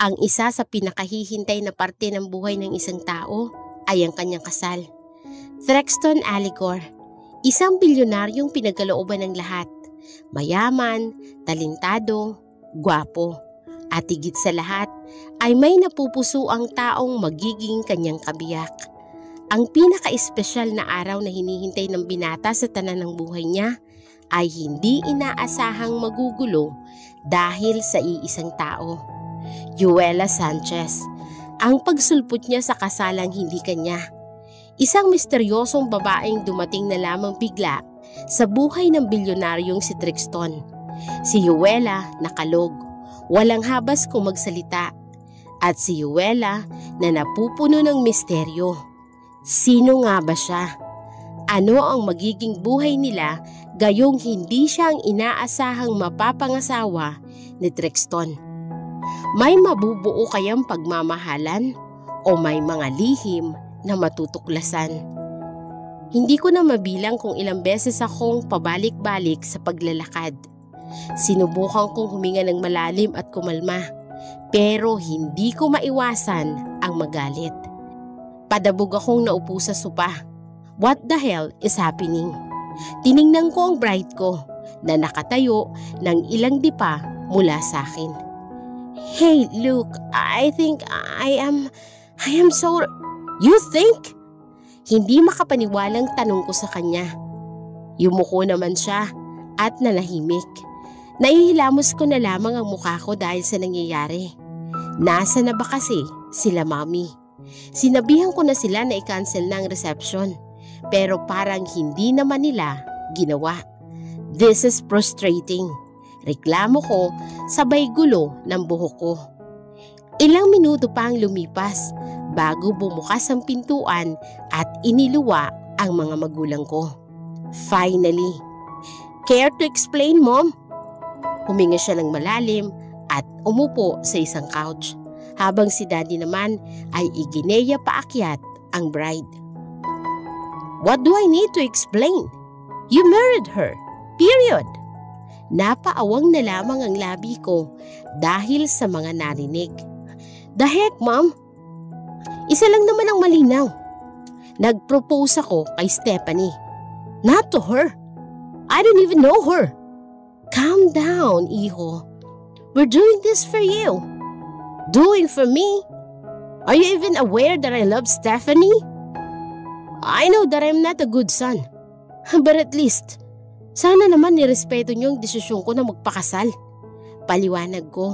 Ang isa sa pinakahihintay na parte ng buhay ng isang tao ay ang kanyang kasal. Trexton Aligor, isang bilyonaryong pinagkalooban ng lahat. Mayaman, talentado, gwapo, at higit sa lahat ay may napupuso ang taong magiging kanyang kabiyak. Ang pinaka-espesyal na araw na hinihintay ng binata sa tanan ng buhay niya ay hindi inaasahang magugulo dahil sa iisang tao. Yuela Sanchez, ang pagsulpot niya sa kasalang hindi kanya. Isang misteryosong babaeng dumating na lamang bigla sa buhay ng bilyonaryong si Trexton. Si Yuela nakalog, walang habas kung magsalita. At si Yuela na napupuno ng misteryo. Sino nga ba siya? Ano ang magiging buhay nila gayong hindi siya ang inaasahang mapapangasawa ni Trexton? May mabubuo kayang pagmamahalan o may mga lihim na matutuklasan? Hindi ko na mabilang kung ilang beses akong pabalik-balik sa paglalakad. Sinubukan kong huminga ng malalim at kumalma, pero hindi ko maiwasan ang magalit. Padabog akong naupo sa sopa. What the hell is happening? Tiningnan ko ang bride ko na nakatayo ng ilang dipa mula sa akin. Hey, look, I think I am so... You think? Hindi makapaniwalang tanong ko sa kanya. Yumuko naman siya at nanahimik. Naihilamos ko na lamang ang mukha ko dahil sa nangyayari. Nasa na ba kasi sila mami? Sinabihan ko na sila na i-cancel na ang reception, pero parang hindi naman nila ginawa. This is frustrating. Reklamo ko sabay gulo ng buhok ko. Ilang minuto pa ang lumipas bago bumukas ang pintuan at iniluwa ang mga magulang ko. Finally, care to explain, Mom? Huminga siya ng malalim at umupo sa isang couch, habang si Daddy naman ay igineya paakyat ang bride. What do I need to explain? You married her. Period. Napaawang na lamang ang labi ko dahil sa mga narinig. The heck, Mom? Isa lang naman ang malinaw. Nag-propose ako kay Stephanie. Not to her. I don't even know her. Calm down, Iho. We're doing this for you. Doing for me? Are you even aware that I love Stephanie? I know that I'm not a good son. But at least, sana naman nirespeto niyo ang desisyon ko na magpakasal. Paliwanag ko.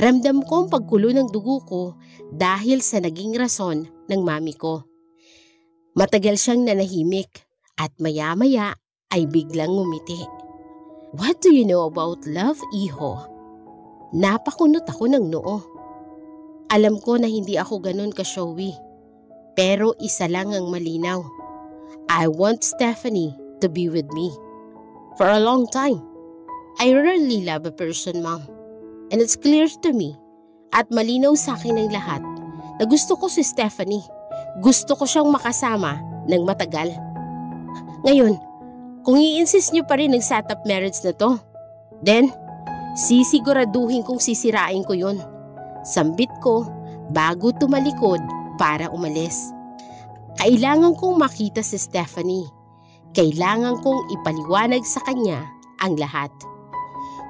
Ramdam ko ang pagkulo ng dugo ko dahil sa naging rason ng mami ko. Matagal siyang nanahimik at maya-maya ay biglang ngumiti. What do you know about love, Iho? Napakunot ako ng noo. Alam ko na hindi ako ganun ka-showy. Pero isa lang ang malinaw. I want Stephanie to be with me. For a long time. I really love a person, Mom. And it's clear to me at malinaw sa akin ng lahat na gusto ko si Stephanie. Gusto ko siyang makasama ng matagal. Ngayon, kung i-insist niyo pa rin ang setup marriage na to, then sisiguraduhin kong sisirain ko yun. Sambit ko bago tumalikod para umalis. Kailangan kong makita si Stephanie. Kailangan kong ipaliwanag sa kanya ang lahat.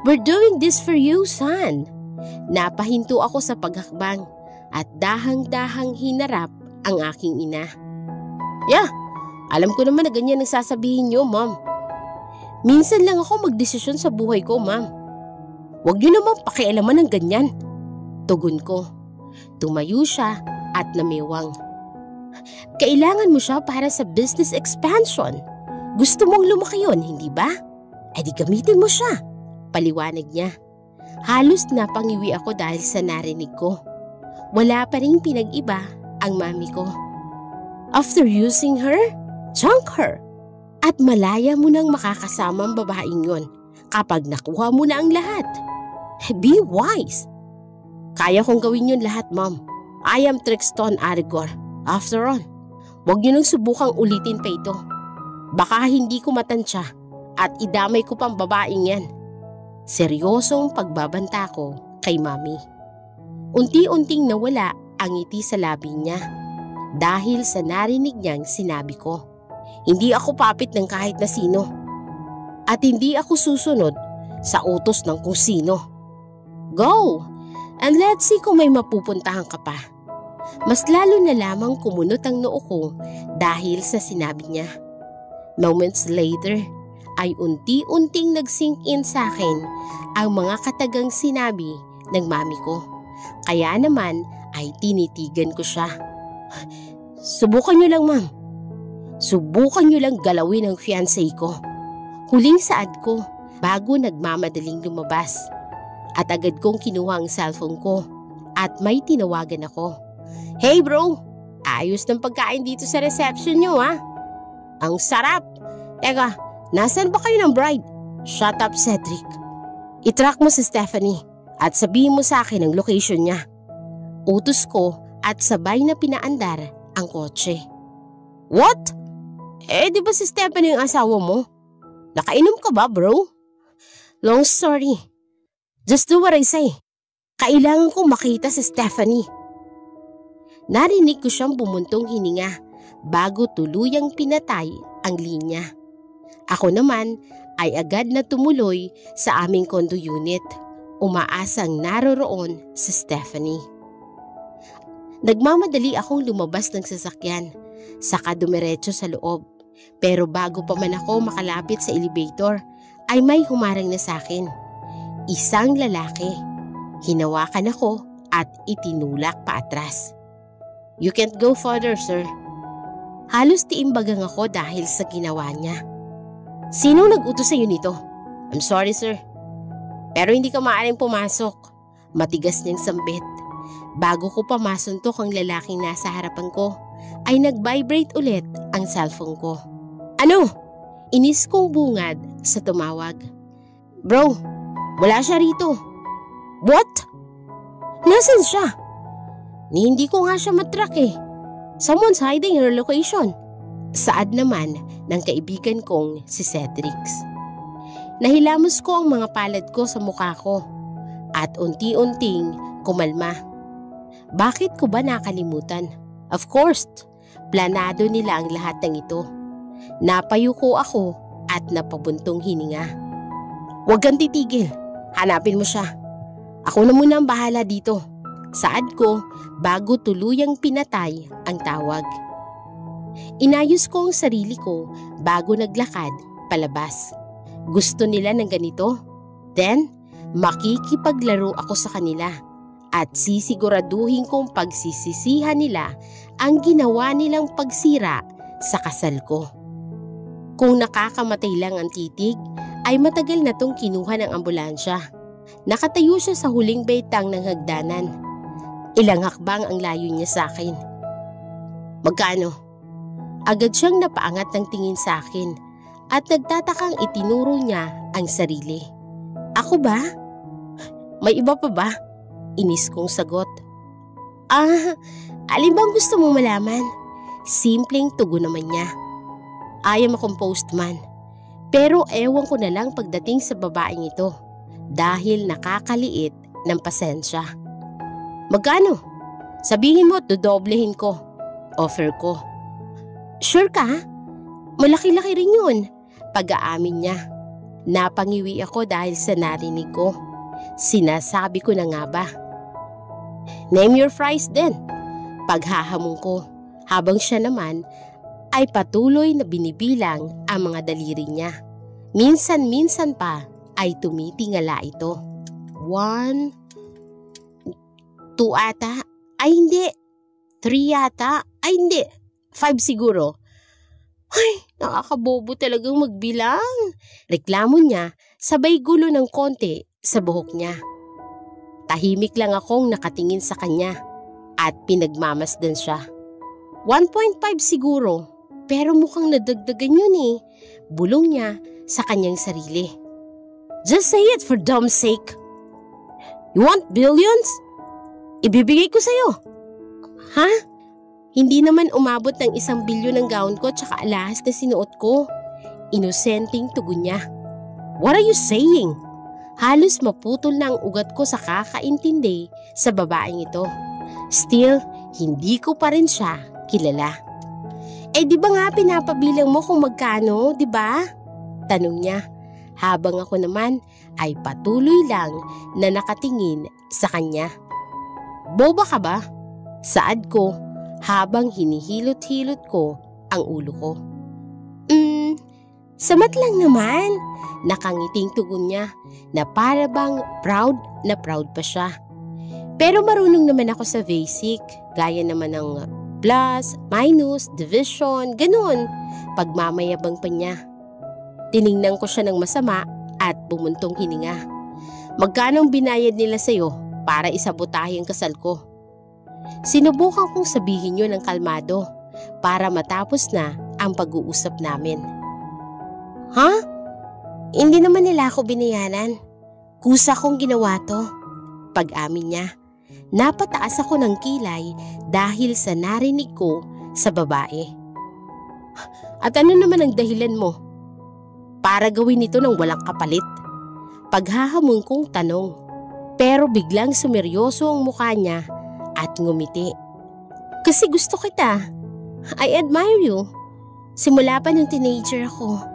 We're doing this for you, son. Napahinto ako sa paghakbang at dahang-dahang hinarap ang aking ina. Yeah, alam ko naman na ganyan ang sasabihin niyo, Mom. Minsan lang ako magdesisyon sa buhay ko, Mom. Huwag niyo naman pakialaman ng ganyan. Tugon ko. Tumayo siya at namiwang. Kailangan mo siya para sa business expansion. Gusto mong lumaki yun, hindi ba? Eh di gamitin mo siya. Paliwanag niya. Halos napangiwi ako dahil sa narinig ko. Wala pa rin pinag-iba ang mami ko. After using her, junk her. At malaya mo nang makakasama ang babaeng yon kapag nakuha mo na ang lahat. Be wise. Kaya kong gawin yun lahat, Mom. I am Trexton Aligor. After all, huwag niyo nang subukang ulitin pa ito. Baka hindi ko matansya at idamay ko pang babaeng yan. Seryosong pagbabanta ko kay Mami. Unti-unting nawala ang ngiti sa labi niya dahil sa narinig niyang sinabi ko. Hindi ako papit ng kahit na sino at hindi ako susunod sa utos ng kung sino. Go! And let's see kung may mapupuntahan ka pa. Mas lalo na lamang kumunot ang noo ko dahil sa sinabi niya. Moments later ay unti-unting nag-sink in sa akin ang mga katagang sinabi ng mami ko. Kaya naman ay tinitigan ko siya. Subukan niyo lang, ma'am. Subukan niyo lang galawin ang fiancé ko. Huling saad ko bago nagmamadaling lumabas. At agad kong kinuha ang cellphone ko at may tinawagan ako. Hey bro, ayos ng pagkain dito sa reception niyo ha. Ang sarap. Teka, nasan ba kayo ng bride? Shut up, Cedric. I-track mo si Stephanie at sabihin mo sa akin ang location niya. Utos ko at sabay na pinaandar ang kotse. What? Di ba si Stephanie ang asawa mo? Nakainom ka ba, bro? Long story. Just do what I say. Kailangan ko makita si Stephanie. Narinig ko siyang bumuntong hininga bago tuluyang pinatay ang linya. Ako naman ay agad na tumuloy sa aming condo unit, umaasang naroroon si Stephanie. Nagmamadali akong lumabas ng sasakyan, saka dumiretso sa loob. Pero bago pa man ako makalapit sa elevator, ay may humarang na sa akin. Isang lalaki. Hinawakan ako at itinulak pa atras. You can't go further, sir. Halos tiimbagang ako dahil sa ginawa niya. Sinong nag-utos sa iyo nito? I'm sorry, sir. Pero hindi ka maaaring pumasok. Matigas niyang sambit. Bago ko pa masuntok ang lalaking nasa harapan ko, ay nag-vibrate ulit ang cellphone ko. Ano? Inis kong bungad sa tumawag. Bro, wala siya rito. What? Nasaan siya? Hindi ko nga siya matrack eh. Someone's hiding her location. Saad naman ng kaibigan kong si Cedric. Nahilamos ko ang mga palad ko sa mukha ko at unti-unting kumalma. Bakit ko ba nakalimutan? Of course, planado nila ang lahat ng ito. Napayuko ako at napabuntong hininga. Huwag kang titigil. Hanapin mo siya. Ako na muna ang bahala dito. Saad ko bago tuluyang pinatay ang tawag. Inayos ko ang sarili ko bago naglakad palabas. Gusto nila ng ganito? Then, makikipaglaro ako sa kanila at sisiguraduhin kong pagsisisihan nila ang ginawa nilang pagsira sa kasal ko. Kung nakakamatay lang ang titig, ay matagal na tong kinuha ng ambulansya. Nakatayo siya sa huling baitang ng hagdanan. Ilang hakbang ang layo niya sa akin. Magkano? Agad siyang napaangat ng tingin sa akin at nagtatakang itinuro niya ang sarili. Ako ba? May iba pa ba? Inis kong sagot. Alin bang gusto mong malaman? Simpleng tugon naman niya. I am a composed man. Pero ewan ko na lang pagdating sa babaeng ito dahil nakakaliit ng pasensya. Magkano? Sabihin mo at dodoblehin ko. Offer ko. Sure ka? Malaki-laki rin yun. Pag-aamin niya. Napangiwi ako dahil sa narinig ko. Sinasabi ko na nga ba? Name your price then. Paghahamon ko habang siya naman ay patuloy na binibilang ang mga daliri niya. Minsan-minsan pa ay tumitingala ito. 1, 2 ata? Ay hindi. 3 yata? Ay hindi. 5 siguro. Ay, nakakabobo talagang magbilang. Reklamo niya, sabay gulo ng konti sa buhok niya. Tahimik lang akong nakatingin sa kanya at pinagmamasdan siya. 1.5 siguro, pero mukhang nadagdagan yun eh. Bulong niya sa kanyang sarili. Just say it for dumb's sake. You want billions? Ibibigay ko sa'yo. Ha? Hindi naman umabot ng 1 bilyon ng gown ko tsaka alahas na sinuot ko. Inosenteng tugon niya. What are you saying? Halos maputol na ang ugat ko sa kakaintindi sa babaeng ito. Still, hindi ko pa rin siya kilala. Di ba nga pinapabilang mo kung magkano, di ba? Tanong niya, habang ako naman ay patuloy lang na nakatingin sa kanya. Boba ka ba? Saad ko habang hinihilot-hilot ko ang ulo ko. Samat lang naman. Nakangiting tugon niya na para bang proud na proud pa siya. Pero marunong naman ako sa basic, gaya naman ng plus, minus, division, ganun. Pagmamayabang pa niya. Tiningnan ko siya ng masama at bumuntong hininga. Magkano binayad nila sa'yo para isabotahe ang kasal ko? Sinubukan kong sabihin yun ng kalmado para matapos na ang pag-uusap namin. Ha? Hindi naman nila ako binayaran. Kusa kong ginawa to. Pag-amin niya, napataas ako ng kilay dahil sa narinig ko sa babae. At ano naman ang dahilan mo? Para gawin ito ng walang kapalit. Paghahamon kong tanong, pero biglang sumeryoso ang mukha niya at ngumiti. Kasi gusto kita. I admire you. Simula pa nung teenager ako.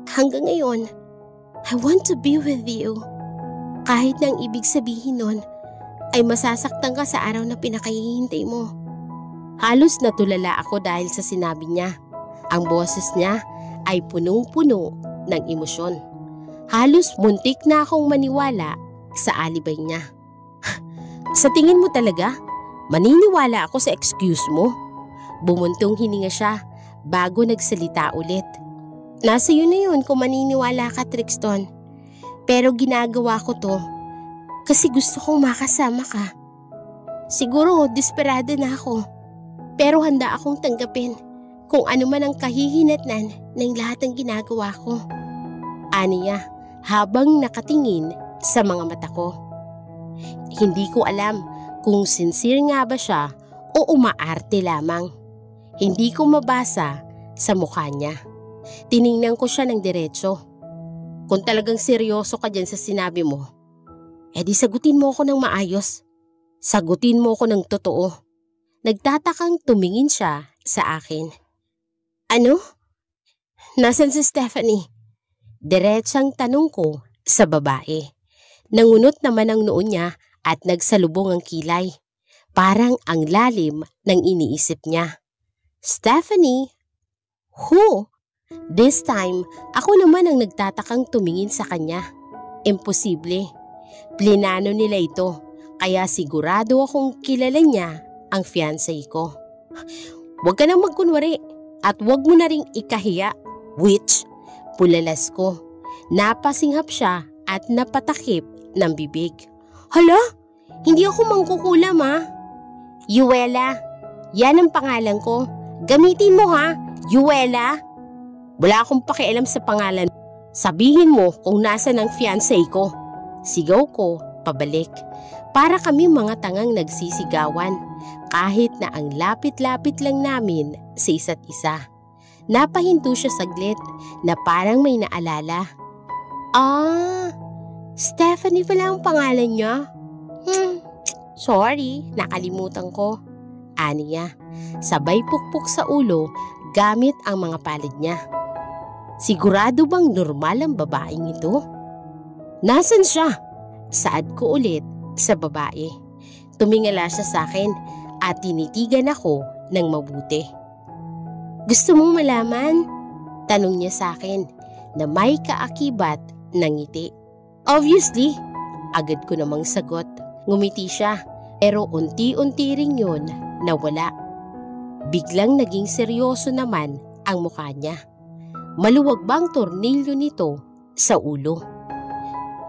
Hanggang ngayon, I want to be with you. Kahit na ang ibig sabihin nun ay masasaktan ka sa araw na pinakahihintay mo. Halos natulala ako dahil sa sinabi niya. Ang boses niya ay punong-puno ng emosyon. Halos muntik na akong maniwala sa alibay niya. Sa tingin mo talaga, maniniwala ako sa excuse mo? Bumuntong hininga siya bago nagsalita ulit. Nasa iyo na yun kung maniniwala ka, Trixton. Pero ginagawa ko to kasi gusto kong makasama ka. Siguro desperado na ako, pero handa akong tanggapin kung ano man ang kahihinatnan ng lahat ng ginagawa ko. Aniya habang nakatingin sa mga mata ko. Hindi ko alam kung sincere nga ba siya o umaarte lamang. Hindi ko mabasa sa mukha niya. Tiningnan ko siya ng diretso. Kung talagang seryoso ka dyan sa sinabi mo, di sagutin mo ako ng maayos. Sagutin mo ako ng totoo. Nagtatakang tumingin siya sa akin. Ano? Nasaan si Stephanie? Diretsang tanong ko sa babae. Nangunot naman ang noo niya at nagsalubong ang kilay. Parang ang lalim ng iniisip niya. Stephanie? Who? This time, ako naman ang nagtatakang tumingin sa kanya. Imposible. Plinano nila ito, kaya sigurado akong kilala niya ang fiancé ko. Huwag ka nang magkunwari at huwag mo na ring ikahiya, witch. Pulalas ko. Napasinghap siya at napatakip ng bibig. Hala? Hindi ako mangkukulam ha? Yuela, yan ang pangalan ko. Gamitin mo ha, Yuela. Wala akong pakialam sa pangalan. Sabihin mo kung nasa ng fiancé ko. Sigaw ko pabalik. Para kami mga tangang nagsisigawan kahit na ang lapit-lapit lang namin sa isa't isa. Napahinto siya saglit na parang may naalala. Stephanie pala ang pangalan niya? Sorry, nakalimutan ko. Aniya, sabay pukpok sa ulo gamit ang mga palad niya. Sigurado bang normal ang babaeng ito? Nasaan siya? Saad ko ulit sa babae. Tumingala siya sa akin at tinitigan ako ng mabuti. Gusto mong malaman? Tanong niya sa akin na may kaakibat ng ngiti. Obviously, agad ko namang sagot. Ngumiti siya pero unti-unti rin yun nawala. Biglang naging seryoso naman ang mukha niya. Maluwag bang tornilyo nito sa ulo?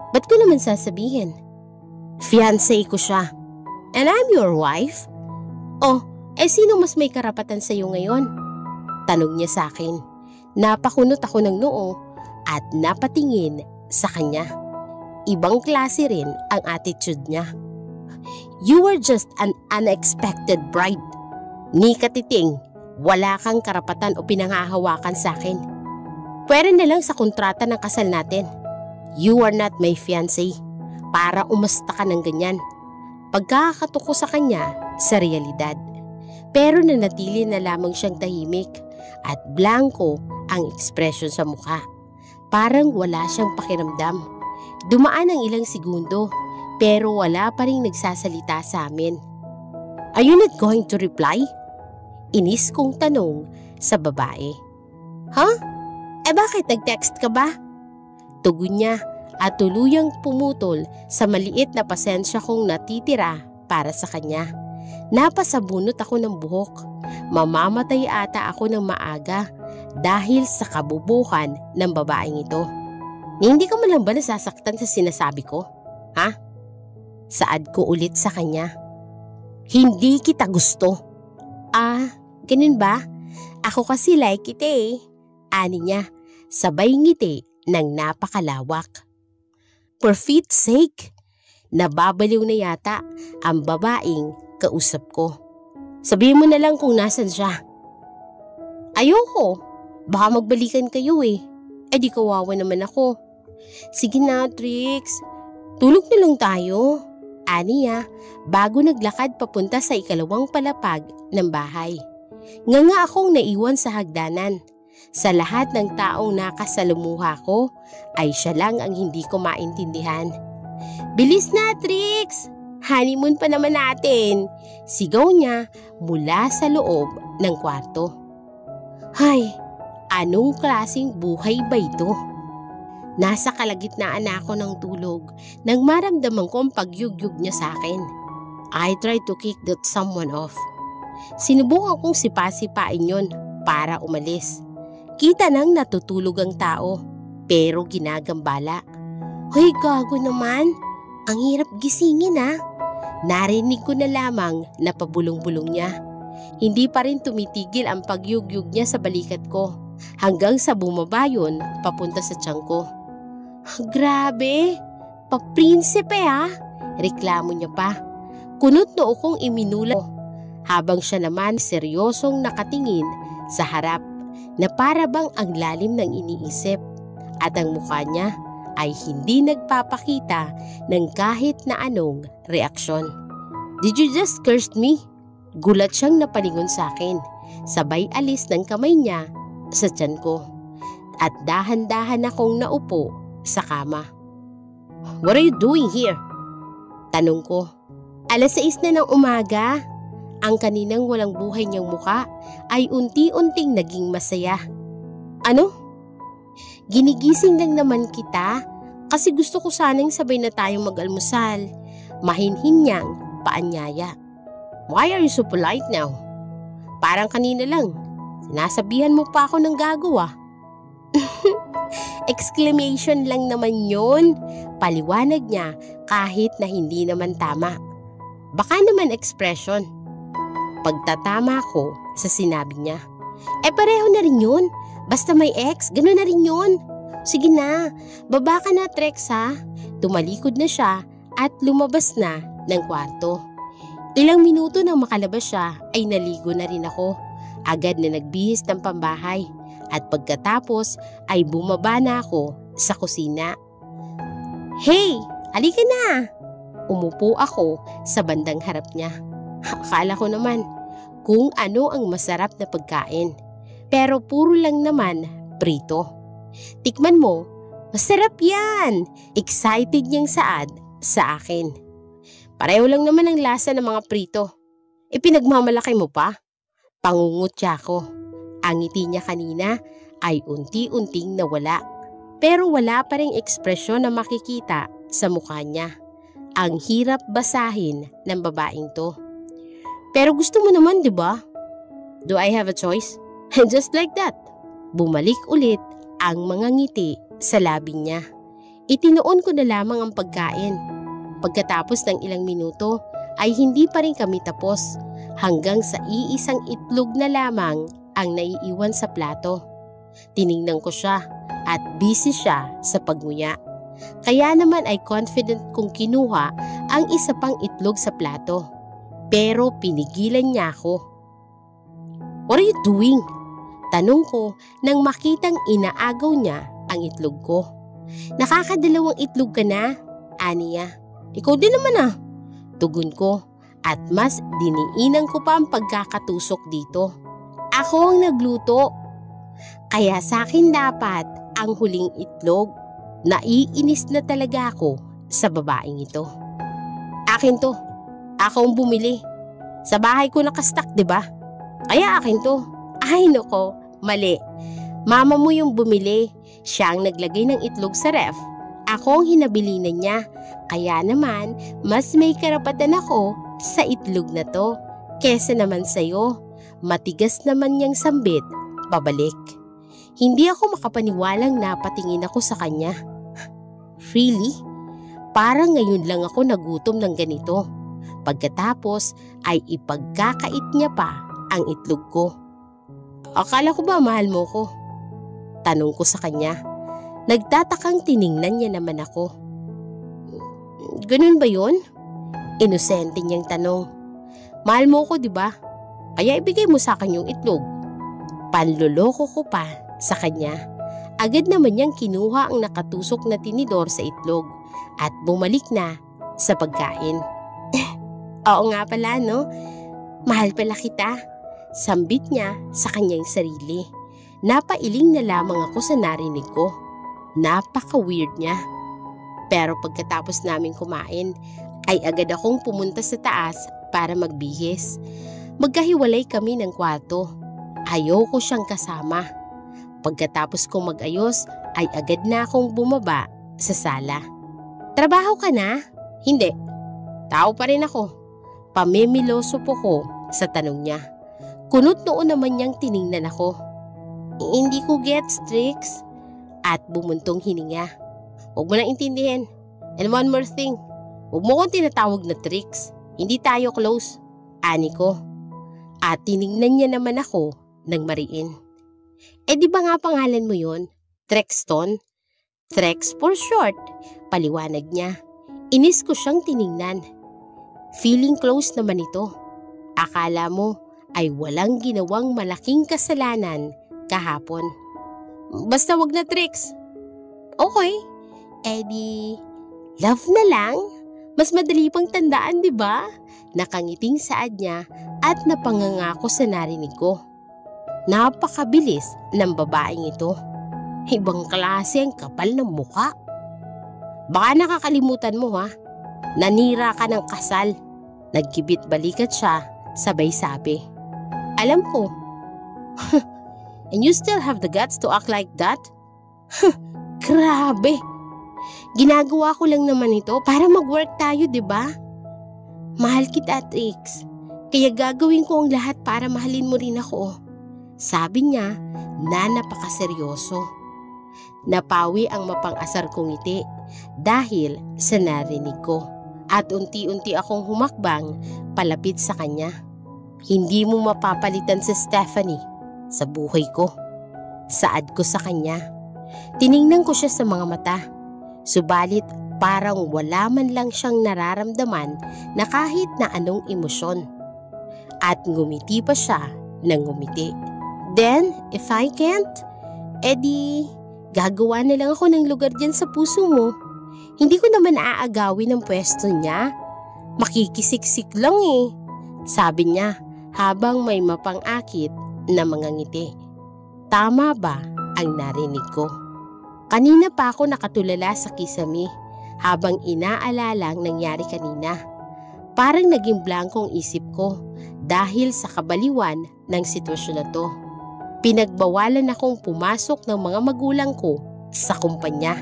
Ba't ko naman sasabihin? Fiancé ko siya. And I'm your wife? Sino mas may karapatan sa iyo ngayon? Tanong niya sa akin. Napakunot ako ng noo at napatingin sa kanya. Ibang klase rin ang attitude niya. You were just an unexpected bride. Ni katiting, wala kang karapatan o pinanghahawakan sa akin. Pwede na lang sa kontrata ng kasal natin. You are not my fiancé para umasta ka ng ganyan. Pagkakato ko sa kanya sa realidad. Pero nanatili na lamang siyang tahimik at blanco ang ekspresyon sa mukha. Parang wala siyang pakiramdam. Dumaan ang ilang segundo pero wala pa rin nagsasalita sa amin. Are you not going to reply? Inis kong tanong sa babae. Huh? Bakit nag-text ka ba? Tugon niya at tuluyang pumutol sa maliit na pasensya kong natitira para sa kanya. Napasabunot ako ng buhok. Mamamatay ata ako ng maaga dahil sa kabubuhan ng babaeng ito. Hindi ka man lang ba nasasaktan sa sinasabi ko? Ha? Saad ko ulit sa kanya. Hindi kita gusto. Ganun ba? Ako kasi like kita eh. Ani niya, sabay ngiti ng napakalawak. For Pete's sake, nababaliw na yata ang babaeng kausap ko. Sabihin mo na lang kung nasan siya. Ayoko, baka magbalikan kayo eh. Di kawawa naman ako. Sige na, Trix. Tulog na lang tayo. Aniya, bago naglakad papunta sa ikalawang palapag ng bahay. Nga akong naiwan sa hagdanan. Sa lahat ng taong nakasalumuha ko, ay siya lang ang hindi ko maintindihan. Bilis na, Trix! Honeymoon pa naman natin! Sigaw niya mula sa loob ng kwarto. Hay, anong klaseng buhay ba ito? Nasa kalagitnaan na ako ng tulog nang maramdaman ko ang pagyugyug niya sa akin. I tried to kick that someone off. Sinubukan kong sipa-sipain yun para umalis. Kita nang natutulog ang tao, pero ginagambala. Hoy, gago naman! Ang hirap gisingin ha! Narinig ko na lamang na pabulong-bulong niya. Hindi pa rin tumitigil ang pagyugyug niya sa balikat ko, hanggang sa bumaba yun papunta sa tiyan ko. Grabe! Pa-prinsipe ha! Reklamo niya pa. Kunot noo kong iminula habang siya naman seryosong nakatingin sa harap na para bang ang lalim ng iniisip at ang mukha niya ay hindi nagpapakita ng kahit na anong reaksyon. Did you just curse me? Gulat siyang napalingon sa akin, sabay alis ng kamay niya sa tiyan ko at dahan-dahan akong naupo sa kama. What are you doing here? Tanong ko. 6:00 na ng umaga. Ang kaninang walang buhay niyang muka ay unti-unting naging masaya. Ano? Ginigising lang naman kita kasi gusto ko sanang sabay na tayong mag-almusal. Mahinhin niyang paanyaya. Why are you so polite now? Parang kanina lang. Sinasabihan mo pa ako ng gagawa. Exclamation lang naman yun. Paliwanag niya kahit na hindi naman tama. Baka naman expression. Pagtatama ko sa sinabi niya. Pareho na rin yun. Basta may ex, gano'n na rin yun. Sige na, baba ka na, Trex ha. Tumalikod na siya at lumabas na ng kwarto. Ilang minuto nang makalabas siya ay naligo na rin ako. Agad na nagbihis ng pambahay at pagkatapos ay bumaba na ako sa kusina. Hey, halika na! Umupo ako sa bandang harap niya. Akala ko naman kung ano ang masarap na pagkain. Pero puro lang naman prito. Tikman mo, masarap yan! Excited niyang saad sa akin. Pareho lang naman ang lasa ng mga prito. Pinagmamalaki mo pa? Pangungutya ko. Ang ngiti niya kanina ay unti-unting nawala. Pero wala pa ring ekspresyon na makikita sa mukha niya. Ang hirap basahin ng babaeng to. Pero gusto mo naman, di ba? Do I have a choice? Just like that. Bumalik ulit ang mga ngiti sa labi niya. Itinoon ko na lamang ang pagkain. Pagkatapos ng ilang minuto ay hindi pa rin kami tapos hanggang sa iisang itlog na lamang ang naiiwan sa plato. Tiningnan ko siya at busy siya sa pagnguya. Kaya naman ay confident kong kinuha ang isa pang itlog sa plato. Pero pinigilan niya ako. What are you doing? Tanong ko nang makitang inaagaw niya ang itlog ko. Nakakadalawang itlog ka na, aniya. Ikaw din naman tugon ko at mas diniinan ko pa ang pagkakatusok dito. Ako ang nagluto. Kaya sa akin dapat ang huling itlog. Naiinis na talaga ako sa babaeng ito. Akin to. Ako ang bumili. Sa bahay ko nakastak, diba? Kaya akin to. Ay nako, mali. Mama mo yung bumili. Siya ang naglagay ng itlog sa ref. Ako ang hinabilinan niya. Kaya naman, mas may karapatan ako sa itlog na to. Kesa naman sa'yo. Matigas naman niyang sambit. Pabalik. Hindi ako makapaniwalang napatingin ako sa kanya. Really? Parang ngayon lang ako nagutom ng ganito. Pagkatapos ay ipagkakait niya pa ang itlog ko. Akala ko ba mahal mo ko? Tanong ko sa kanya. Nagtatakang tiningnan niya naman ako. Ganun ba yun? Inosente niyang tanong. Mahal mo ko, diba? Kaya ibigay mo sa akin yung itlog. Panloloko ko pa sa kanya. Agad naman niyang kinuha ang nakatusok na tinidor sa itlog at bumalik na sa pagkain. Oo nga pala, no? Mahal pala kita. Sambit niya sa kanyang sarili. Napailing na lamang ako sa narinig ko. Napaka-weird niya. Pero pagkatapos namin kumain, ay agad akong pumunta sa taas para magbihis. Magkahiwalay kami ng kwarto. Ayoko siyang kasama. Pagkatapos kong mag-ayos, ay agad na akong bumaba sa sala. Trabaho ka na? Hindi. Tao pa rin ako. Pamimiloso po ko sa tanong niya. Kunot noon naman niyang tiningnan ako. Hindi ko gets, Trix. At bumuntong hininga. Huwag mo nang intindihin. And one more thing. Huwag mo kong tinatawag na Trix. Hindi tayo close. Ani ko. At tiningnan niya naman ako ng mariin. Di ba nga pangalan mo yun? Trexton? Trex for short. Paliwanag niya. Inis ko siyang tiningnan. Feeling close naman ito. Akala mo ay walang ginawang malaking kasalanan kahapon. Basta wag na Trix. Okay. Di, love na lang. Mas madali pang tandaan, di ba? Nakangiting saad niya at napangangako sa narinig ko. Napakabilis ng babaeng ito. Ibang klase ang kapal ng muka. Baka nakakalimutan mo Nanira ka ng kasal. Nagkibit balikat siya, sabay sabi. Alam ko. And you still have the guts to act like that? Grabe. Ginagawa ko lang naman ito para mag-work tayo, diba? Mahal kita, Trix. Kaya gagawin ko ang lahat para mahalin mo rin ako. Sabi niya na napakaseryoso. Napawi ang mapang-asar kong ngiti dahil sa narinig ko. At unti-unti akong humakbang palapit sa kanya. Hindi mo mapapalitan si Stephanie sa buhay ko. Saad ko sa kanya. Tiningnan ko siya sa mga mata. Subalit parang wala man lang siyang nararamdaman na kahit na anong emosyon. At ngumiti pa siya ng ngumiti. Then, if I can't, di gagawa na lang ako ng lugar dyan sa puso mo. Hindi ko naman aagawin ang pwesto niya. Makikisiksik lang Sabi niya habang may mapang-akit na mga ngiti. Tama ba ang narinig ko? Kanina pa ako nakatulala sa kisame habang inaalala ang nangyari kanina. Parang naging blankong isip ko dahil sa kabaliwan ng sitwasyon na to. Pinagbawalan akong pumasok ng mga magulang ko sa kumpanya.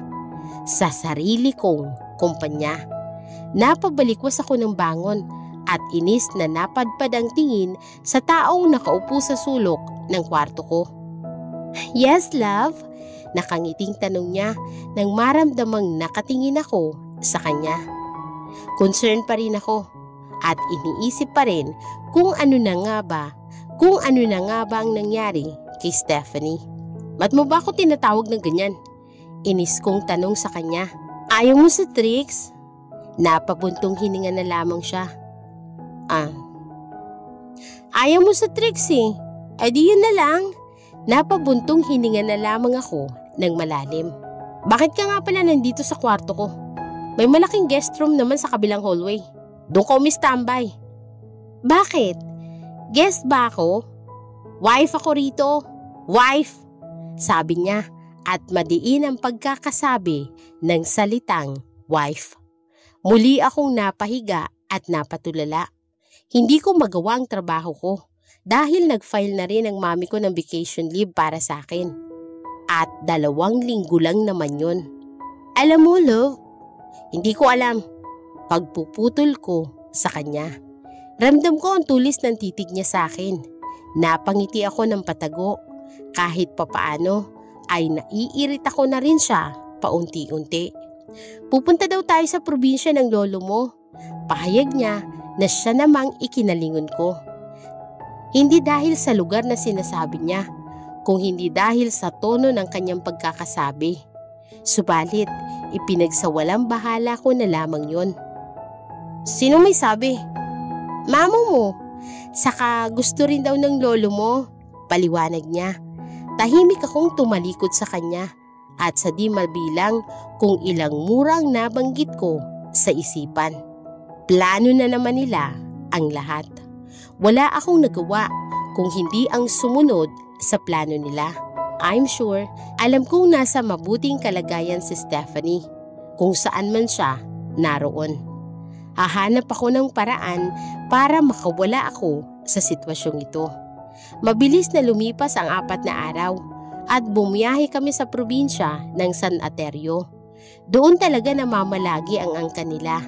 Sa sarili kong kumpanya. Napabalikwas ako ng bangon at inis na napadpad ang tingin sa taong nakaupo sa sulok ng kwarto ko. Yes, love? Nakangiting tanong niya nang maramdamang nakatingin ako sa kanya. Concern pa rin ako at iniisip pa rin kung ano na nga ba ang nangyari kay Stephanie. Ba't mo ba ako tinatawag ng ganyan? Inis kong tanong sa kanya. Ayaw mo sa Trix? Napabuntong hininga na lamang siya. Ayaw mo sa Trix di yun na lang. Napabuntong hininga na lamang ako ng malalim. Bakit ka nga pala nandito sa kwarto ko? May malaking guest room naman sa kabilang hallway. Doon ka umi-standby. Bakit? Guest ba ako? Wife ako rito. Wife! Sabi niya at madiin ang pagkakasabi ng salitang wife. Muli akong napahiga at napatulala. Hindi ko magawa ang trabaho ko dahil nag-file na rin ang mami ko ng vacation leave para sa akin. At 2 linggo lang naman yun. Alam mo, love, hindi ko alam. Pagpuputol ko sa kanya. Ramdam ko ang tulis ng titig niya sa akin. Napangiti ako ng patago. Kahit papaano ay naiirita ko na rin siya paunti-unti. Pupunta daw tayo sa probinsya ng lolo mo. Pahayag niya na siya namang ikinalingon ko. Hindi dahil sa lugar na sinasabi niya, kung hindi dahil sa tono ng kanyang pagkakasabi. Subalit, ipinagsawalang bahala ko na lamang yon. Sino may sabi? Mamo mo. Saka gusto rin daw ng lolo mo. Paliwanag niya. Tahimik akong tumalikod sa kanya at sa di mabilang kung ilang murang nabanggit ko sa isipan. Plano na naman nila ang lahat. Wala akong nagawa kung hindi ang sumunod sa plano nila. I'm sure, alam kong nasa mabuting kalagayan si Stephanie. Kung saan man siya naroon. Hahanap ako ng paraan para makawala ako sa sitwasyong ito. Mabilis na lumipas ang 4 na araw at bumiyahe kami sa probinsya ng San Aterio. Doon talaga namamalagi ang angka nila.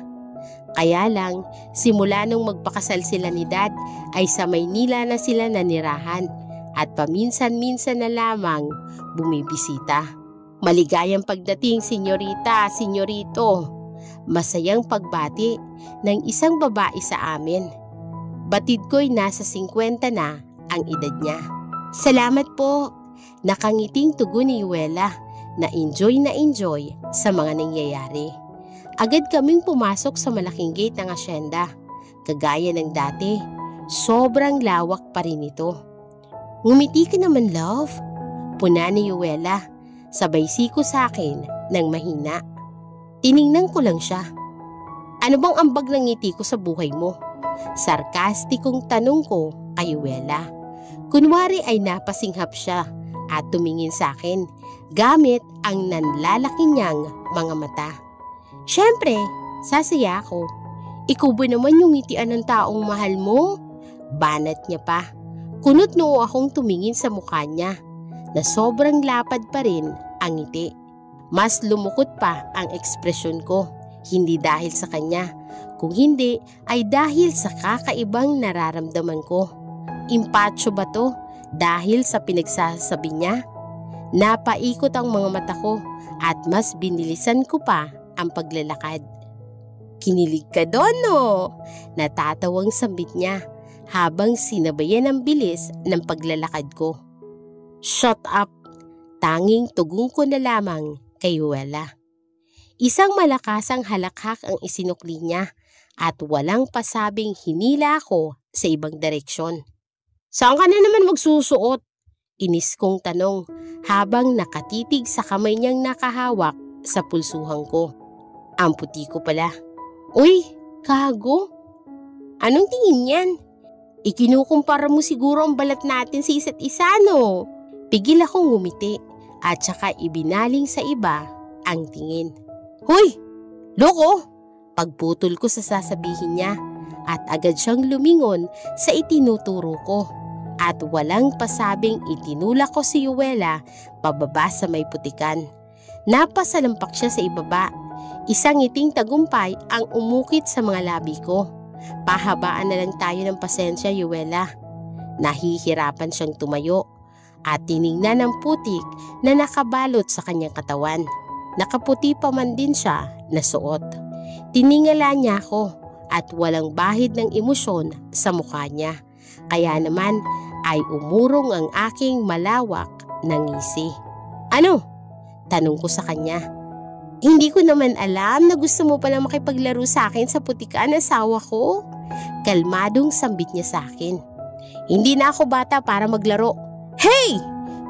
Kaya lang, simula nung magpakasal sila ni Dad ay sa Maynila na sila nanirahan at paminsan-minsan na lamang bumibisita. Maligayang pagdating, senyorita, senyorito. Masayang pagbati ng isang babae sa amin. Batid ko'y nasa 50 na ang edad niya. Salamat po. Nakangiting tugon ni Yuela na enjoy sa mga nangyayari. Agad kaming pumasok sa malaking gate ng asyenda. Kagaya ng dati, sobrang lawak pa rin ito. Ngumiti ka naman, love. Puna ni Yuela, sabay siko sa akin ng mahina. Tiningnan ko lang siya. Ano bang ambag ng ngiti ko sa buhay mo? Sarkastikong tanong ko kay Yuela. Kunwari ay napasinghap siya at tumingin sa akin gamit ang nanlalaki niyang mga mata. Siyempre, sasaya ako. Ikaw ba naman yung ngitian ng taong mahal mo? Banat niya pa. Kunot noo akong tumingin sa mukha niya na sobrang lapad pa rin ang ngiti. Mas lumukot pa ang ekspresyon ko, hindi dahil sa kanya, kung hindi ay dahil sa kakaibang nararamdaman ko. Impatso ba to dahil sa pinagsasabi niya? Napaikot ang mga mata ko at mas binilisan ko pa ang paglalakad. Kinilig ka doon, no? Natatawang sambit niya habang sinabayan ang bilis ng paglalakad ko. Shut up! Tanging tugon ko na lamang kay Yuela. Isang malakasang halakhak ang isinukli niya at walang pasabing hinila ako sa ibang direksyon. Saan ka na naman magsusuot? Inis kong tanong habang nakatitig sa kamay niyang nakahawak sa pulsuhan ko. Ang puti ko pala. Uy, kago? Anong tingin yan? Ikinukumpara mo siguro ang balat natin sa isa't isa, no? Pigil akong ngumiti at saka ibinaling sa iba ang tingin. Hoy! Loko! Pagputol ko sa sasabihin niya at agad siyang lumingon sa itinuturo ko at walang pasabing itinulak ko si Yuela pababa sa may putikan. Napasalampak siya sa ibaba. Isang ngiting tagumpay ang umukit sa mga labi ko. Pahabaan na lang tayo ng pasensya, Yuela. Nahihirapan siyang tumayo at tiningnan ng putik na nakabalot sa kanyang katawan. Nakaputi pa man din siya na suot. Tiningala niya ako at walang bahid ng emosyon sa mukha niya. Kaya naman ay umurong ang aking malawak na ngisi. Ano? Tanong ko sa kanya. Hindi ko naman alam na gusto mo pala makipaglaro sa akin sa putikan, asawa ko. Kalmadong sambit niya sa akin. Hindi na ako bata para maglaro. Hey!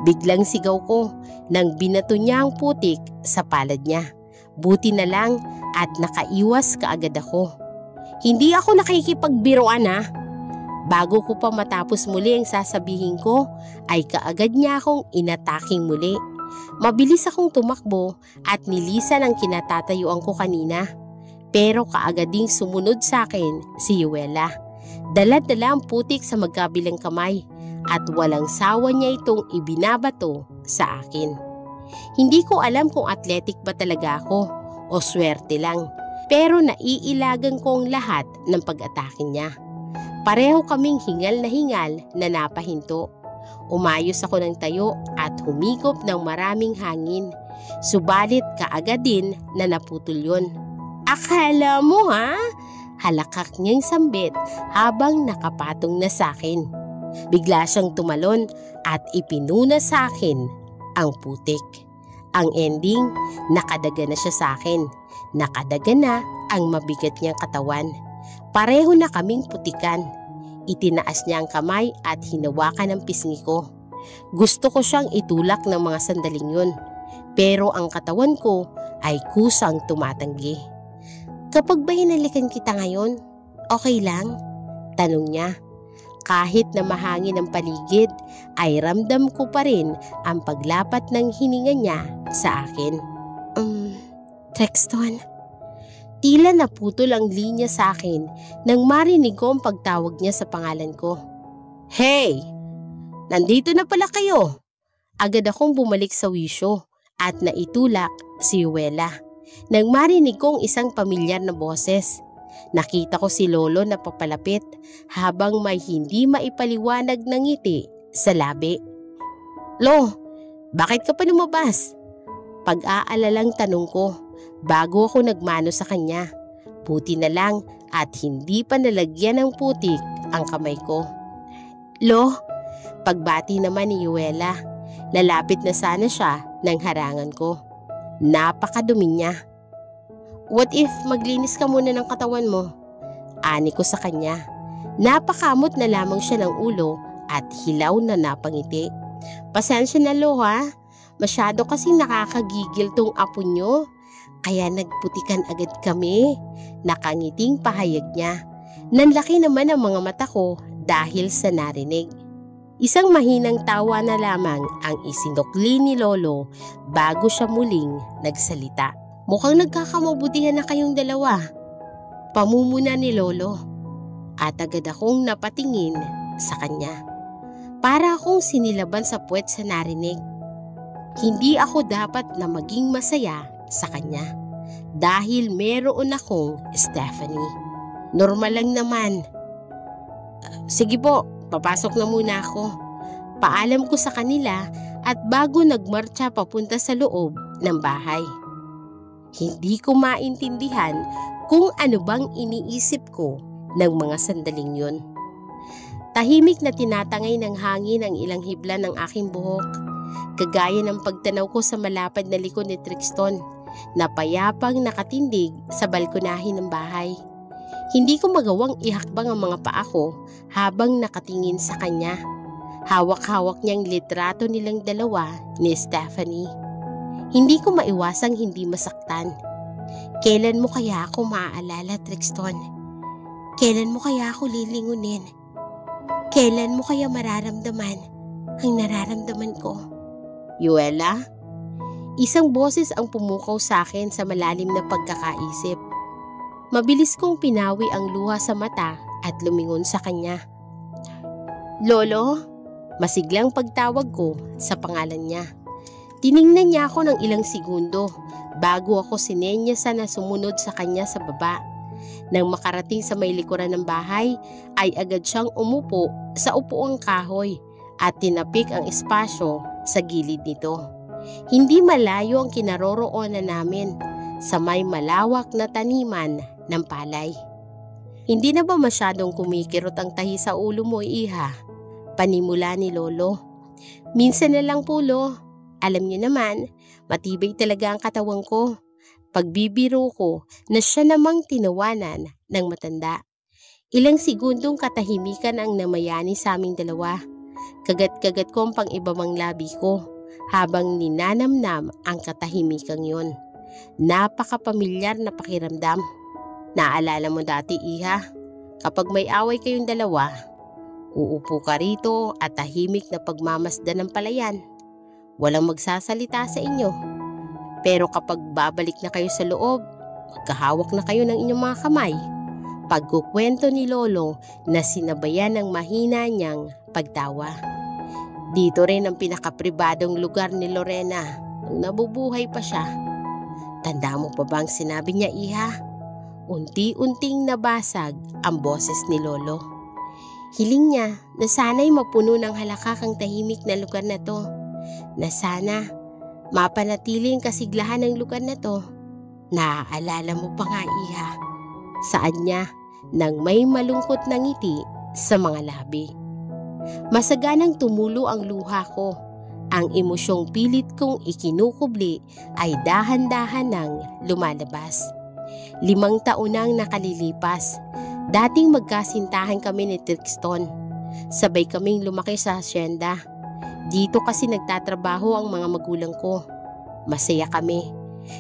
Biglang sigaw ko nang binato niya ang putik sa palad niya. Buti na lang at nakaiwas kaagad ako. Hindi ako nakikipagbiruan ha. Bago ko pa matapos muli ang sasabihin ko ay kaagad niya akong inataking muli. Mabilis akong tumakbo at nilisan ang kinatatayuan ko kanina. Pero kaagad ding sumunod sa akin si Yuela. Dala-dala ang putik sa magkabilang kamay at walang sawa niya itong ibinabato sa akin. Hindi ko alam kung athletic ba talaga ako o swerte lang. Pero naiilagan ko ang lahat ng pag-atake niya. Pareho kaming hingal na napahinto. Umayos ako ng tayo at humigop ng maraming hangin. Subalit kaagad din na naputol yun. Akala mo ha? Halakak niyang sambit habang nakapatong na sa akin. Bigla siyang tumalon at ipinuna sa akin ang putik. Ang ending, nakadaga na siya sa akin. Nakadaga na ang mabigat niyang katawan. Pareho na kaming putikan. Itinaas niya ang kamay at hinawakan ang pisngi ko. Gusto ko siyang itulak ng mga sandaling yun. Pero ang katawan ko ay kusang tumatanggi. Kapag ba hinalikan kita ngayon, okay lang? Tanong niya. Kahit na mahangin ang paligid, ay ramdam ko pa rin ang paglapat ng hininga niya sa akin. Trexton. Tila naputol ang linya sa akin nang marinig ko ang pagtawag niya sa pangalan ko. Hey! Nandito na pala kayo! Agad akong bumalik sa wisyo at naitulak si Yuela. Nang marinig kong isang pamilyar na boses, nakita ko si Lolo na papalapit habang may hindi maipaliwanag na ngiti sa labi. Lo, bakit ka pa lumabas? Pag-aalalang tanong ko bago ako nagmano sa kanya. Buti na lang at hindi pa nalagyan ng putik ang kamay ko. Lo, pagbati naman ni Yuela. Lalapit na sana siya ng harangan ko. Napakadumi niya. What if maglinis ka muna ng katawan mo? Ani ko sa kanya. Napakamot na lamang siya ng ulo at hilaw na napangiti. Pasensya na Lo ha. Masyado kasing nakakagigil tong apo nyo. Kaya nagputikan agad kami. Nakangiting pahayag niya. Nanlaki naman ang mga mata ko dahil sa narinig. Isang mahinang tawa na lamang ang isinukli ni Lolo bago siya muling nagsalita. Mukhang nagkakamabutihan na kayong dalawa. Pamumuna ni Lolo. At agad akong napatingin sa kanya. Para akong sinilaban sa puwet sa narinig. Hindi ako dapat na maging masaya sa kanya. Dahil meron akong Stephanie. Normal lang naman. Sige po. Papasok na muna ako. Paalam ko sa kanila at bago nagmarcha papunta sa loob ng bahay. Hindi ko maintindihan kung ano bang iniisip ko ng mga sandaling yun. Tahimik na tinatangay ng hangin ang ilang hibla ng aking buhok. Kagaya ng pagtanaw ko sa malapad na likod ni Trixton na payapang nakatindig sa balkonahin ng bahay. Hindi ko magawang ihakbang ang mga paa ko habang nakatingin sa kanya. Hawak-hawak niyang litrato nilang dalawa ni Stephanie. Hindi ko maiwasang hindi masaktan. Kailan mo kaya ako maaalala, Trixton? Kailan mo kaya ako lilingunin? Kailan mo kaya mararamdaman ang nararamdaman ko? Yuela? Isang boses ang pumukaw sa akin sa malalim na pagkakaisip. Mabilis kong pinawi ang luha sa mata at lumingon sa kanya. Lolo? Masiglang pagtawag ko sa pangalan niya. Tiningnan niya ako ng ilang segundo bago ako sinenyasan na sumunod sa kanya sa baba. Nang makarating sa may likuran ng bahay ay agad siyang umupo sa upuang kahoy at tinapik ang espasyo sa gilid nito. Hindi malayo ang kinaroroonan namin sa may malawak na taniman ng palay. Hindi na ba masyadong kumikirot ang tahi sa ulo mo, Iha? Panimula ni Lolo. Minsan na lang po, Lo. Alam niyo naman, matibay talaga ang katawan ko. Pagbibiro ko na siya namang tinawanan ng matanda. Ilang segundong katahimikan ang namayani sa aming dalawa. Kagat-kagat ko ang pang-ibabang labi ko habang ninanamnam ang katahimikang yun. Napakapamilyar na pakiramdam. Naalala mo dati, Iha, kapag may away kayong dalawa, uupo ka rito at tahimik na pagmamasdan ng palayan. Walang magsasalita sa inyo. Pero kapag babalik na kayo sa loob, magkahawak na kayo ng inyong mga kamay. Pagkukwento ni Lolo na sinabayan ng mahina niyang pagtawa. Dito rin ang pinakapribadong lugar ni Lorena nung nabubuhay pa siya. Tanda mo pa bang sinabi niya, Iha? Unti-unting nabasag ang boses ni Lolo. Hiling niya na sana'y mapuno ng halakak ang tahimik na lugar na to. Na sana mapanatiling kasiglahan ng lugar na to. Naaalala mo pa nga, Iha? Saan niya nang may malungkot na ngiti sa mga labi. Masaganang tumulo ang luha ko. Ang emosyong pilit kong ikinukubli ay dahan-dahan nang lumalabas. 5 taon nang nakalilipas. Dating magkasintahan kami ni Trixton. Sabay kaming lumaki sa hasyenda. Dito kasi nagtatrabaho ang mga magulang ko. Masaya kami.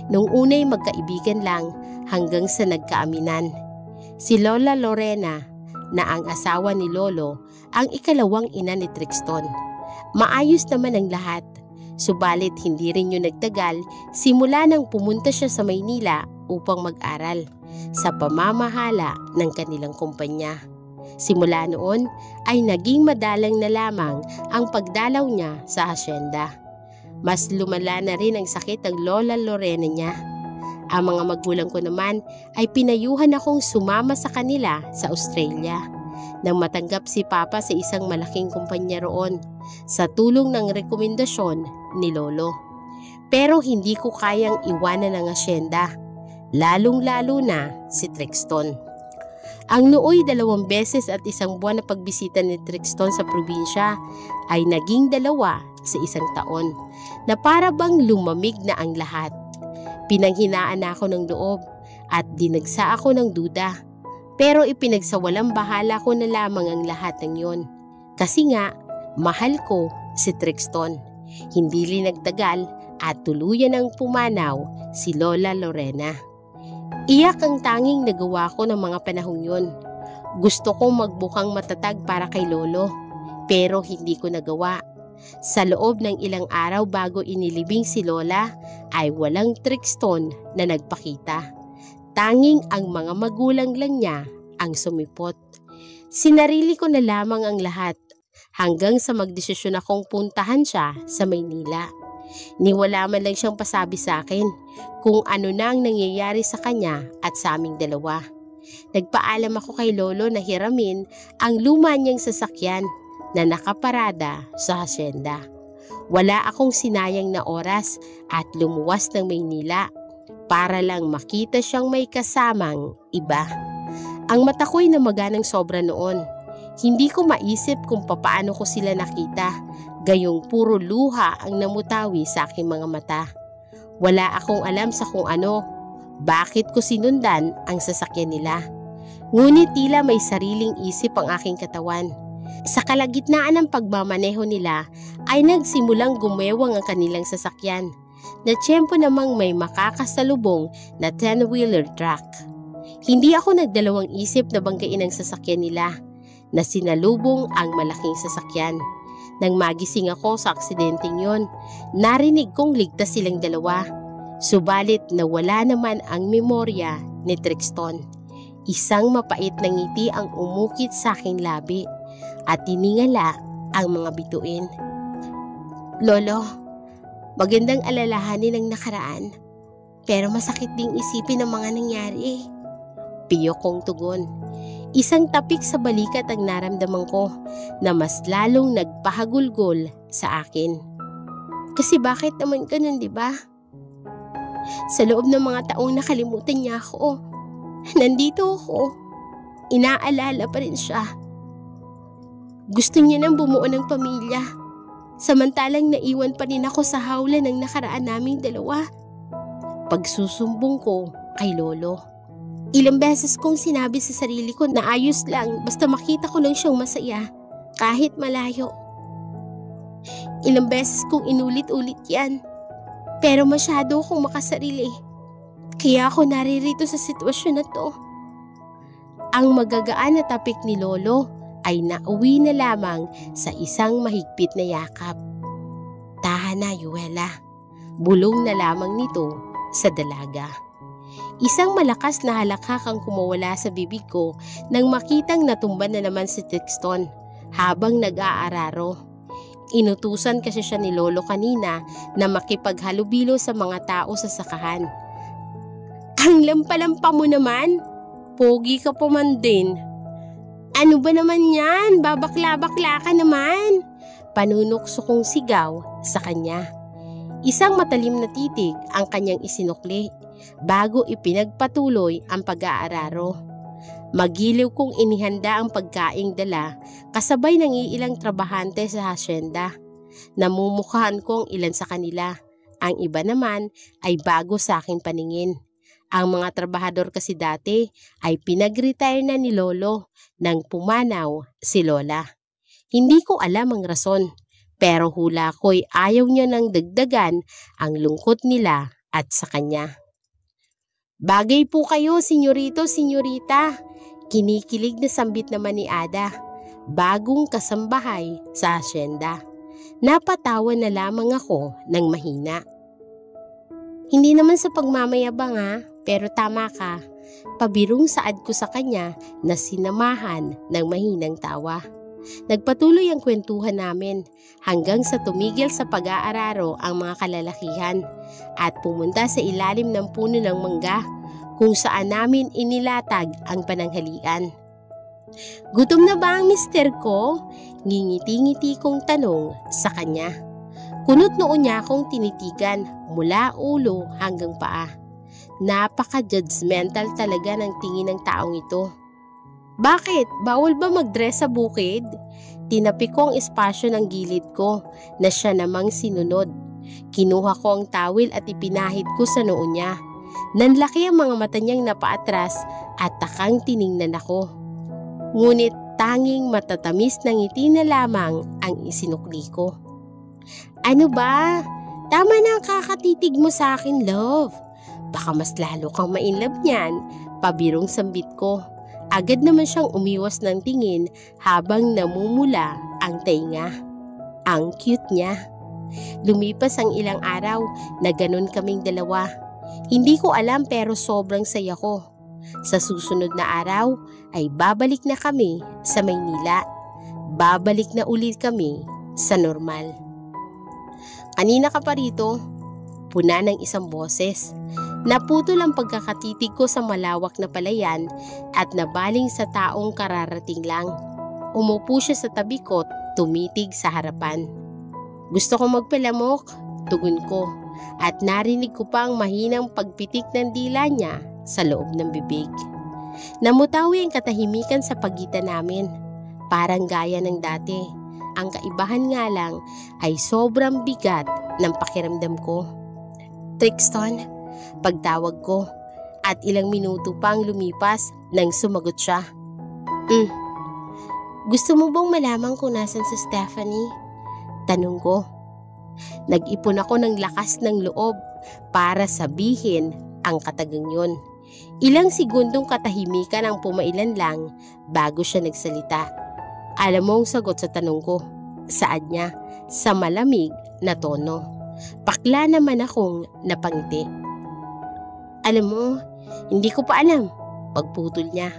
Nung unay magkaibigan lang hanggang sa nagkaaminan. Si Lola Lorena na ang asawa ni Lolo ang ikalawang ina ni Trixton. Maayos naman ang lahat. Subalit hindi rin yun nagtagal simula nang pumunta siya sa Maynila upang mag-aral sa pamamahala ng kanilang kumpanya. Simula noon ay naging madalang na lamang ang pagdalaw niya sa hasyenda. Mas lumala na rin ang sakit ng Lola Lorena niya. Ang mga magulang ko naman ay pinayuhan akong sumama sa kanila sa Australia nang matanggap si Papa sa isang malaking kumpanya roon sa tulong ng rekomendasyon ni Lolo. Pero hindi ko kayang iwanan ang asyenda, lalong-lalo na si Trixton. Ang nooy 2 beses at 1 buwan na pagbisita ni Trixton sa probinsya ay naging 2 sa 1 taon na para bang lumamig na ang lahat. Pinanghinaan ako ng loob at dinagsa ako ng duda. Pero ipinagsawalang bahala ko na lamang ang lahat ng yon. Kasi nga, mahal ko si Trixton. Hindi rin nagtagal at tuluyan ang pumanaw si Lola Lorena. Iyak ang tanging nagawa ko ng mga panahong yon. Gusto kong magbukang matatag para kay Lolo, pero hindi ko nagawa. Sa loob ng ilang araw bago inilibing si Lola ay walang Trixton na nagpakita. Tanging ang mga magulang lang niya ang sumipot. Sinarili ko na lamang ang lahat hanggang sa magdesisyon akong puntahan siya sa Maynila. Niwala man lang siyang pasabi sa akin kung ano nang nangyayari sa kanya at sa aming dalawa. Nagpaalam ako kay Lolo na hiramin ang luma niyang sasakyan na nakaparada sa hasyenda. Wala akong sinayang na oras at lumuwas ng Maynila para lang makita siyang may kasamang iba. Ang mata ko'y namaga ng sobra noon. Hindi ko maisip kung papaano ko sila nakita, gayong puro luha ang namutawi sa aking mga mata. Wala akong alam sa kung ano, bakit ko sinundan ang sasakyan nila. Ngunit tila may sariling isip ang aking katawan. Sa kalagitnaan ng pagmamaneho nila ay nagsimulang gumewang ang kanilang sasakyan na tiyempo namang may makakasalubong na 10-wheeler truck. Hindi ako nagdalawang isip na banggain ang sasakyan nila na sinalubong ang malaking sasakyan. Nang magising ako sa aksidenteng yon, narinig kong ligtas silang dalawa. Subalit nawala naman ang memorya ni Trixton. Isang mapait na ngiti ang umukit sa aking labi at tiningala ang mga bituin. Lolo, magandang alalahanin ang nakaraan, pero masakit ding isipin ang mga nangyari. Piyok kong tugon. Isang tapik sa balikat ang naramdaman ko na mas lalong nagpahagulgol sa akin. Kasi bakit naman ganun, di ba? Sa loob ng mga taong nakalimutan niya ako, nandito ako. Inaalala pa rin siya. Gusto niya nang bumuo ng pamilya, samantalang naiwan pa rin ako sa hawla ng nakaraan naming dalawa. Pagsusumbong ko kay Lolo. Ilang beses kong sinabi sa sarili ko na ayos lang basta makita ko lang siyang masaya kahit malayo. Ilang beses kong inulit-ulit yan. Pero masyado akong makasarili. Kaya ako naririto sa sitwasyon na to. Ang magagaan na tapik ni Lolo ay nauwi na lamang sa isang mahigpit na yakap. Tahan na, Yuela. Bulong na lamang nito sa dalaga. Isang malakas na halakhak ang kumawala sa bibig ko nang makitang natumba na naman si Trixton habang nag-aararo. Inutusan kasi siya ni Lolo kanina na makipaghalubilo sa mga tao sa sakahan. Ang lampa-lampa mo naman. Pogi ka pa man din. Ano ba naman yan? Babakla-bakla ka naman. Panunukso kong sigaw sa kanya. Isang matalim na titig ang kanyang isinukli bago ipinagpatuloy ang pag-aararo. Magiliw kong inihanda ang pagkaing dala kasabay ng iilang trabahante sa hasyenda. Namumukhaan ko ang ilan sa kanila. Ang iba naman ay bago sa aking paningin. Ang mga trabahador kasi dati ay pinag-retire na ni Lolo nang pumanaw si Lola. Hindi ko alam ang rason, pero hula ko'y ayaw niya nang dagdagan ang lungkot nila at sa kanya. Bagay po kayo, senyorito, senyorita. Kinikilig na sambit naman ni Ada, bagong kasambahay sa hasyenda. Napatawa na lamang ako ng mahina. Hindi naman sa pagmamayabang ha, pero tama ka. Pabirong saad ko sa kanya na sinamahan ng mahinang tawa. Nagpatuloy ang kwentuhan namin hanggang sa tumigil sa pag-aararo ang mga kalalakihan at pumunta sa ilalim ng puno ng mangga kung saan namin inilatag ang pananghalian. Gutom na ba ang mister ko? Ngingiti-ngiti kong tanong sa kanya. Kunot noon niya akong tinitigan mula ulo hanggang paa. Napaka-judgmental talaga ng tingin ng taong ito. Bakit? Bawal ba mag-dress sa bukid? Tinapi ko ang espasyo ng gilid ko na siya namang sinunod. Kinuha ko ang tawil at ipinahid ko sa noo niya. Nanlaki ang mga mata niyang napaatras at takang tiningnan ako. Ngunit tanging matatamis na ngiti na lamang ang isinukli ko. Ano ba? Tama na ang kakatitig mo sa akin, love. Baka mas lalo kang ma-inlove niyan, pabirong sambit ko. Agad naman siyang umiwas ng tingin habang namumula ang tainga. Ang cute niya. Lumipas ang ilang araw na ganun kaming dalawa. Hindi ko alam pero sobrang saya ko. Sa susunod na araw ay babalik na kami sa Maynila. Babalik na ulit kami sa normal. Kanina ka pa rito? Puna ng isang boses. Naputol ang pagkakatitig ko sa malawak na palayan at nabaling sa taong kararating lang. Umupo siya sa tabi ko, tumitig sa harapan. Gusto ko magpalamok, tugon ko, at narinig ko pa ang mahinang pagpitik ng dila niya sa loob ng bibig. Namutawi ang katahimikan sa pagitan namin, parang gaya ng dati. Ang kaibahan nga lang ay sobrang bigat ng pakiramdam ko. Trixton, pagtawag ko, at ilang minuto pang lumipas nang sumagot siya. Gusto mo bang malaman kung nasan si Stephanie? Tanong ko. Nag-ipon ako ng lakas ng loob para sabihin ang katagang yun. Ilang segundong katahimikan ang pumailan lang bago siya nagsalita. Alam mo ang sagot sa tanong ko. Saad niya sa malamig na tono. Bakla naman akong napangiti. Alam mo, hindi ko pa alam. Pagputol niya.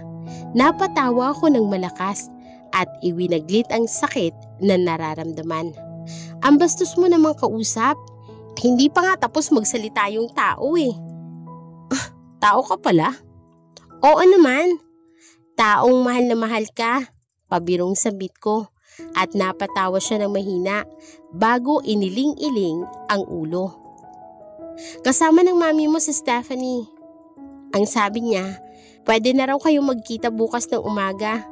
Napatawa ako ng malakas at iwinaglit ang sakit na nararamdaman. Ang bastos mo namang kausap. Hindi pa nga tapos magsalita yung tao eh. Tao ka pala? Oo naman. Taong mahal na mahal ka. Pabirong sabit ko at napatawa siya ng mahina bago iniling-iling ang ulo. Kasama ng mami mo si Stephanie. Ang sabi niya, pwede na raw kayong magkita bukas ng umaga.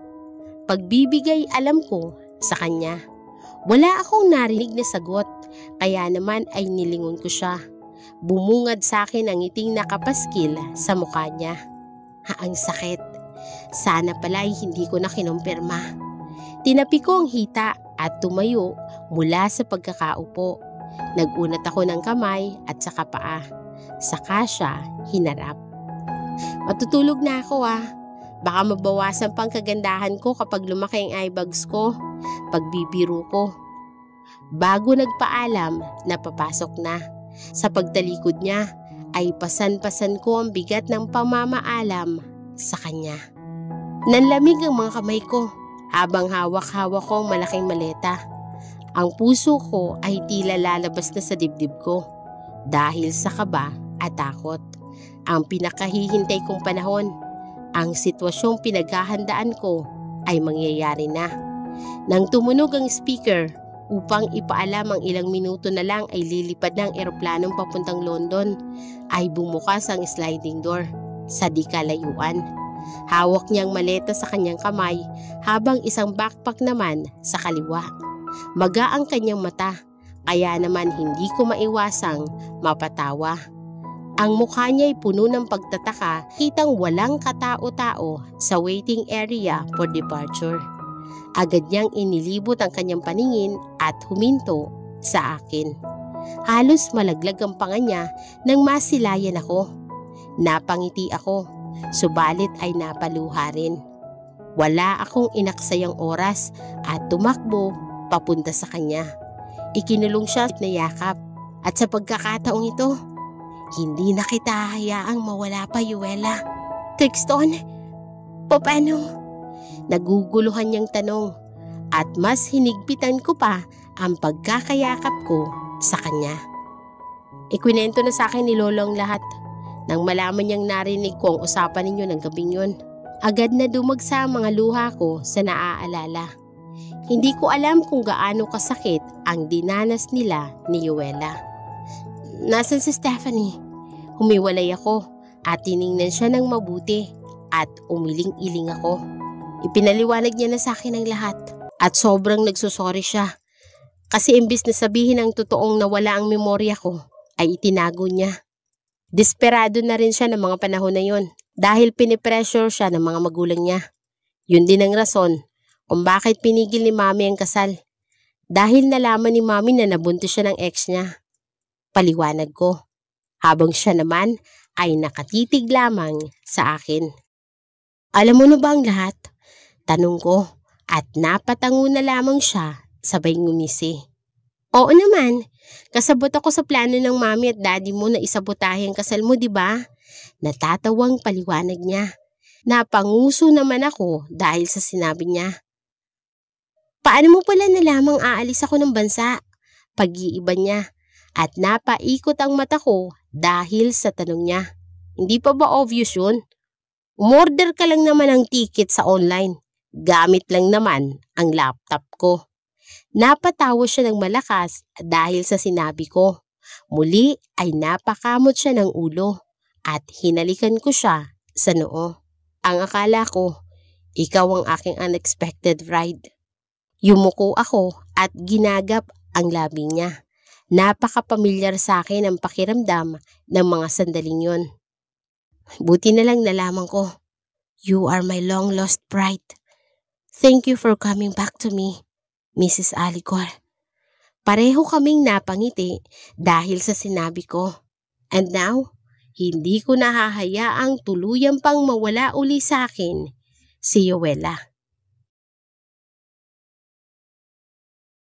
Pagbibigay alam ko sa kanya. Wala akong narinig na sagot, kaya naman ay nilingon ko siya. Bumungad sa akin ang ngiting nakapaskil sa mukha niya. Ang sakit. Sana pala ay hindi ko na kinumpirma. Tinapi ko ang hita at tumayo mula sa pagkakaupo. Nagunat ako ng kamay at saka paa. Saka siya hinarap. Matutulog na ako Baka mabawasan pang kagandahan ko kapag lumaki ang eyebags ko. Pagbibiro ko. Bago nagpaalam, napapasok na. Sa pagtalikod niya, ay pasan-pasan ko ang bigat ng pamamaalam sa kanya. Nanlamig ang mga kamay ko habang hawak-hawak ko ang malaking maleta. Ang puso ko ay tila lalabas na sa dibdib ko dahil sa kaba at takot. Ang pinakahihintay kong panahon, ang sitwasyong pinaghahandaan ko ay mangyayari na. Nang tumunog ang speaker upang ipaalam ang ilang minuto na lang ay lilipad ng eroplanong papuntang London, ay bumukas ang sliding door sa di kalayuan. Hawak niyang maleta sa kanyang kamay habang isang backpack naman sa kaliwa. Maga ang kanyang mata, kaya naman hindi ko maiwasang mapatawa. Ang mukha niya ay puno ng pagtataka, kitang walang katao-tao sa waiting area for departure. Agad niyang inilibot ang kanyang paningin at huminto sa akin. Halos malaglag ang panga niya nang masilayan ako. Napangiti ako, subalit ay napaluha rin. Wala akong inaksayang oras at tumakbo papunta sa kanya. Ikinulong siya na yakap at sa pagkakataong ito, hindi na kita hayaang mawala pa, Yuela. Trixton, paano? Naguguluhan niyang tanong at mas hinigpitan ko pa ang pagkakayakap ko sa kanya. Ikwinento na sa akin ni Lolo ang lahat. Nang malaman niyang narinig ko ang usapan ninyo ng gabing yun, agad na dumagsa ang mga luha ko sa naaalala. Hindi ko alam kung gaano kasakit ang dinanas nila ni Yuela. Nasaan si Stephanie? Humiwalay ako at tiningnan siya ng mabuti at umiling-iling ako. Ipinaliwanag niya na sa akin ang lahat at sobrang nagsusorry siya. Kasi imbis na sabihin ang totoong nawala ang memorya ko, ay itinago niya. Desperado na rin siya ng mga panahon na yon dahil pinipressure siya ng mga magulang niya. Yun din ang rason kung bakit pinigil ni Mami ang kasal. Dahil nalaman ni Mami na nabuntis siya ng ex niya. Paliwanag ko, habang siya naman ay nakatitig lamang sa akin. Alam mo na ba ang lahat? Tanong ko at napatango na lamang siya sabay ngumisi. Oo naman, kasabot ako sa plano ng Mami at Daddy mo na isabotahe ang kasal mo, di ba? Natatawang paliwanag niya. Napanguso naman ako dahil sa sinabi niya. Paano mo pala nalamang aalis ako ng bansa? Pag-iiba niya. At napaikot ang mata ko dahil sa tanong niya. Hindi pa ba obvious yun? Umorder ka lang naman ng ticket sa online. Gamit lang naman ang laptop ko. Napatawa siya ng malakas dahil sa sinabi ko. Muli ay napakamot siya ng ulo at hinalikan ko siya sa noo. Ang akala ko, ikaw ang aking unexpected ride. Yumuko ako at ginagap ang labi niya. Napakapamilyar sa akin ang pakiramdam ng mga sandaling yon. Buti na lang nalaman ko. You are my long-lost pride. Thank you for coming back to me, Mrs. Aligor. Pareho kaming napangiti dahil sa sinabi ko. And now, hindi ko nahahayaang tuluyang pang mawala uli sa akin si Yuela.